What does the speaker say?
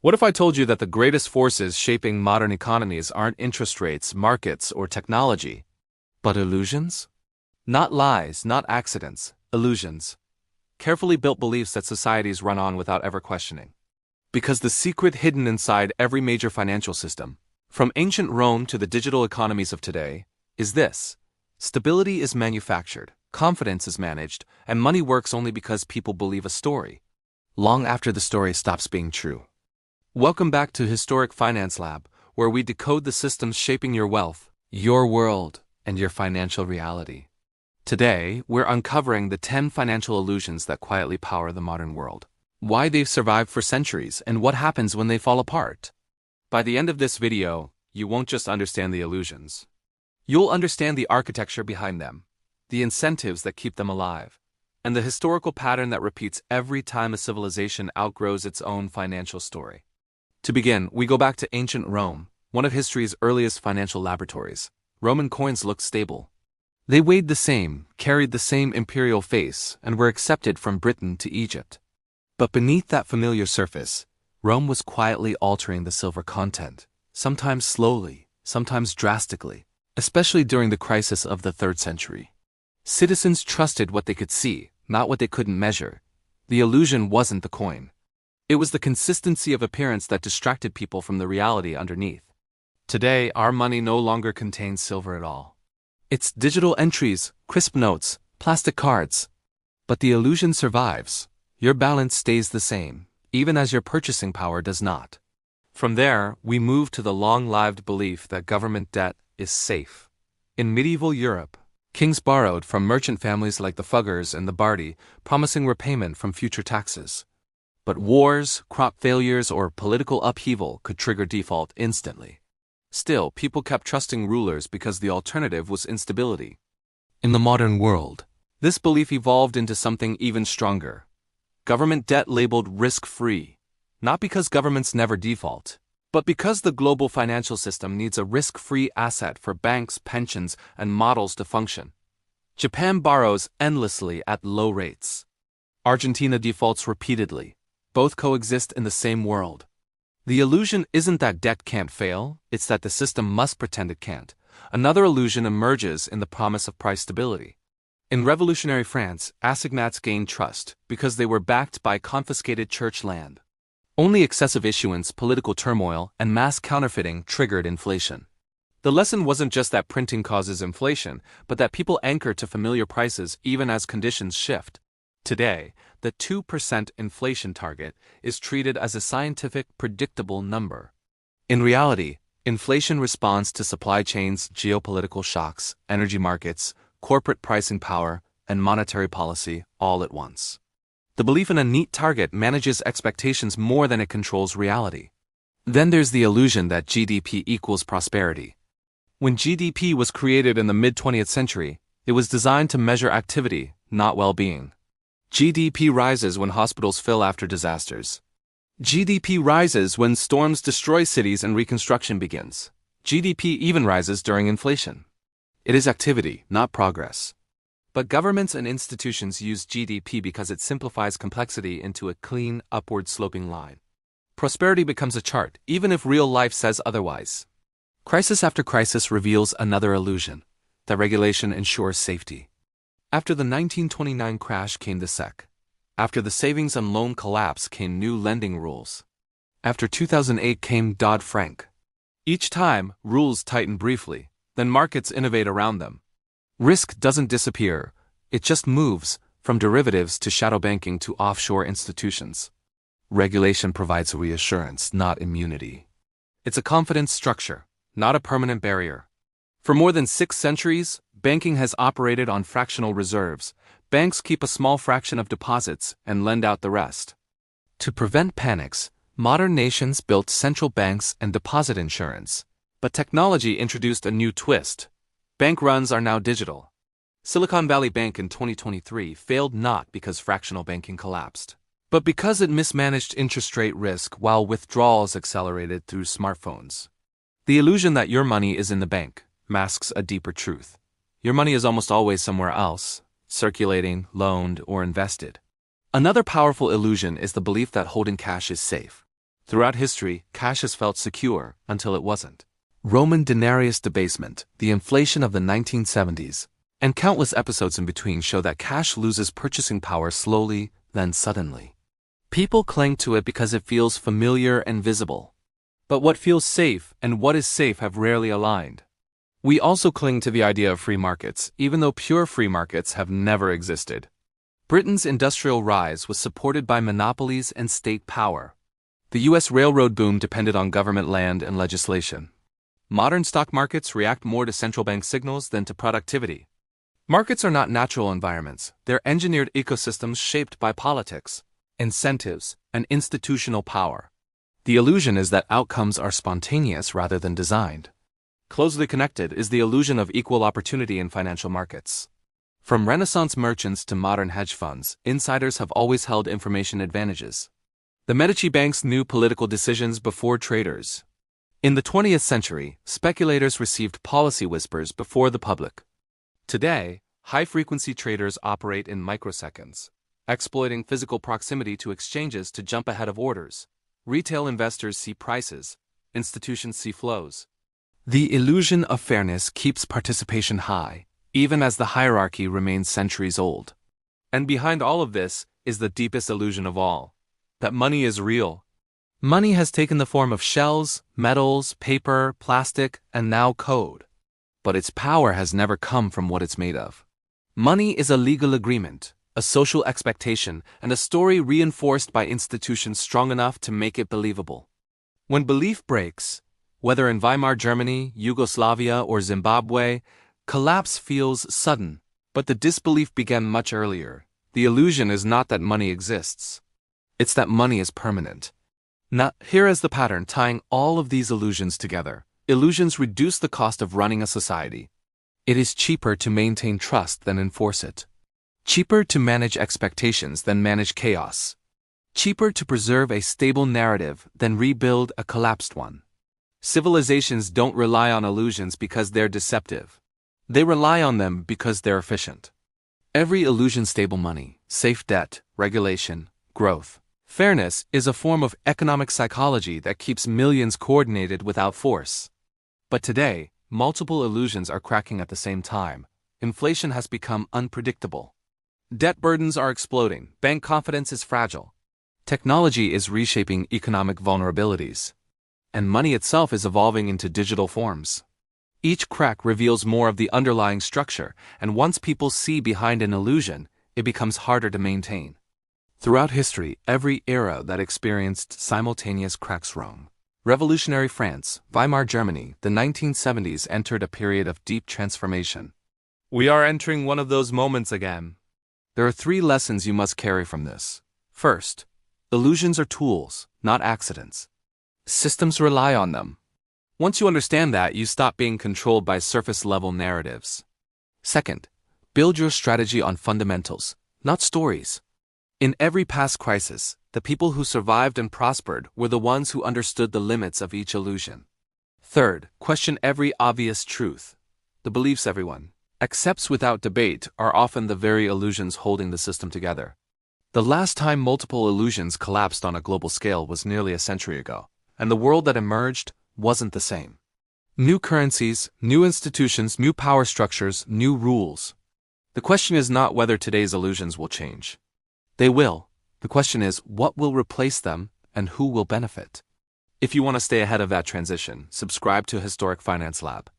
What if I told you that the greatest forces shaping modern economies aren't interest rates, markets, or technology, but illusions? Not lies, not accidents, illusions. Carefully built beliefs that societies run on without ever questioning. Because the secret hidden inside every major financial system, from ancient Rome to the digital economies of today, is this: stability is manufactured, confidence is managed, and money works only because people believe a story, long after the story stops being true. Welcome back to Historic Finance Lab, where we decode the systems shaping your wealth, your world, and your financial reality. Today, we're uncovering the 10 financial illusions that quietly power the modern world, why they've survived for centuries, and what happens when they fall apart. By the end of this video, you won't just understand the illusions. You'll understand the architecture behind them, the incentives that keep them alive, and the historical pattern that repeats every time a civilization outgrows its own financial story. To begin, we go back to ancient Rome, one of history's earliest financial laboratories. Roman coins looked stable. They weighed the same, carried the same imperial face, and were accepted from Britain to Egypt. But beneath that familiar surface, Rome was quietly altering the silver content, sometimes slowly, sometimes drastically, especially during the crisis of the 3rd century. Citizens trusted what they could see, not what they couldn't measure. The illusion wasn't the coin. It was the consistency of appearance that distracted people from the reality underneath. Today, our money no longer contains silver at all. It's digital entries, crisp notes, plastic cards. But the illusion survives. Your balance stays the same, even as your purchasing power does not. From there, we move to the long-lived belief that government debt is safe. In medieval Europe, kings borrowed from merchant families like the Fuggers and the Bardi, promising repayment from future taxes. But wars, crop failures, or political upheaval could trigger default instantly. Still, people kept trusting rulers because the alternative was instability. In the modern world, this belief evolved into something even stronger. Government debt labeled risk-free, not because governments never default, but because the global financial system needs a risk-free asset for banks, pensions, and models to function. Japan borrows endlessly at low rates. Argentina defaults repeatedly. Both coexist in the same world. The illusion isn't that debt can't fail, it's that the system must pretend it can't. Another illusion emerges in the promise of price stability. In revolutionary France, assignats gained trust because they were backed by confiscated church land. Only excessive issuance, political turmoil, and mass counterfeiting triggered inflation. The lesson wasn't just that printing causes inflation, but that people anchor to familiar prices even as conditions shift. Today, the 2% inflation target is treated as a scientific, predictable number. In reality, inflation responds to supply chains, geopolitical shocks, energy markets, corporate pricing power, and monetary policy all at once. The belief in a neat target manages expectations more than it controls reality. Then there's the illusion that GDP equals prosperity. When GDP was created in the mid-20th century, it was designed to measure activity, not well-being. GDP rises when hospitals fill after disasters. GDP rises when storms destroy cities and reconstruction begins. GDP even rises during inflation. It is activity, not progress. But governments and institutions use GDP because it simplifies complexity into a clean, upward-sloping line. Prosperity becomes a chart, even if real life says otherwise. Crisis after crisis reveals another illusion: that regulation ensures safety. After the 1929 crash came the SEC. After the savings and loan collapse came new lending rules. After 2008 came Dodd-Frank. Each time, rules tighten briefly, then markets innovate around them. Risk doesn't disappear, it just moves from derivatives to shadow banking to offshore institutions. Regulation provides reassurance, not immunity. It's a confidence structure, not a permanent barrier. For more than 6 centuries, banking has operated on fractional reserves. Banks keep a small fraction of deposits and lend out the rest. To prevent panics, modern nations built central banks and deposit insurance. But technology introduced a new twist. Bank runs are now digital. Silicon Valley Bank in 2023 failed not because fractional banking collapsed, but because it mismanaged interest rate risk while withdrawals accelerated through smartphones. The illusion that your money is in the bank masks a deeper truth. Your money is almost always somewhere else, circulating, loaned, or invested. Another powerful illusion is the belief that holding cash is safe. Throughout history, cash has felt secure until it wasn't. Roman denarius debasement, the inflation of the 1970s, and countless episodes in between show that cash loses purchasing power slowly, then suddenly. People cling to it because it feels familiar and visible. But what feels safe and what is safe have rarely aligned. We also cling to the idea of free markets, even though pure free markets have never existed. Britain's industrial rise was supported by monopolies and state power. The U.S. railroad boom depended on government land and legislation. Modern stock markets react more to central bank signals than to productivity. Markets are not natural environments, they're engineered ecosystems shaped by politics, incentives, and institutional power. The illusion is that outcomes are spontaneous rather than designed. Closely connected is the illusion of equal opportunity in financial markets. From Renaissance merchants to modern hedge funds, insiders have always held information advantages. The Medici banks knew political decisions before traders. In the 20th century, speculators received policy whispers before the public. Today, high-frequency traders operate in microseconds, exploiting physical proximity to exchanges to jump ahead of orders. Retail investors see prices, institutions see flows. The illusion of fairness keeps participation high, even as the hierarchy remains centuries old. And behind all of this is the deepest illusion of all, that money is real. Money has taken the form of shells, metals, paper, plastic, and now code. But its power has never come from what it's made of. Money is a legal agreement, a social expectation, and a story reinforced by institutions strong enough to make it believable. When belief breaks, whether in Weimar Germany, Yugoslavia, or Zimbabwe, collapse feels sudden, but the disbelief began much earlier. The illusion is not that money exists. It's that money is permanent. Now, here is the pattern tying all of these illusions together. Illusions reduce the cost of running a society. It is cheaper to maintain trust than enforce it. Cheaper to manage expectations than manage chaos. Cheaper to preserve a stable narrative than rebuild a collapsed one. Civilizations don't rely on illusions because they're deceptive. They rely on them because they're efficient. Every illusion: stable money, safe debt, regulation, growth, fairness is a form of economic psychology that keeps millions coordinated without force. But today, multiple illusions are cracking at the same time. Inflation has become unpredictable. Debt burdens are exploding, bank confidence is fragile. Technology is reshaping economic vulnerabilities. And money itself is evolving into digital forms. Each crack reveals more of the underlying structure, and once people see behind an illusion, it becomes harder to maintain. Throughout history, every era that experienced simultaneous cracks rung. Revolutionary France, Weimar Germany, the 1970s entered a period of deep transformation. We are entering one of those moments again. There are 3 lessons you must carry from this. First, illusions are tools, not accidents. Systems rely on them. Once you understand that, you stop being controlled by surface-level narratives. Second, build your strategy on fundamentals, not stories. In every past crisis, the people who survived and prospered were the ones who understood the limits of each illusion. Third, question every obvious truth. The beliefs everyone accepts without debate are often the very illusions holding the system together. The last time multiple illusions collapsed on a global scale was nearly a century ago, and the world that emerged wasn't the same. New currencies, new institutions, new power structures, new rules. The question is not whether today's illusions will change. They will. The question is, what will replace them and who will benefit? If you want to stay ahead of that transition, subscribe to Historic Finance Lab.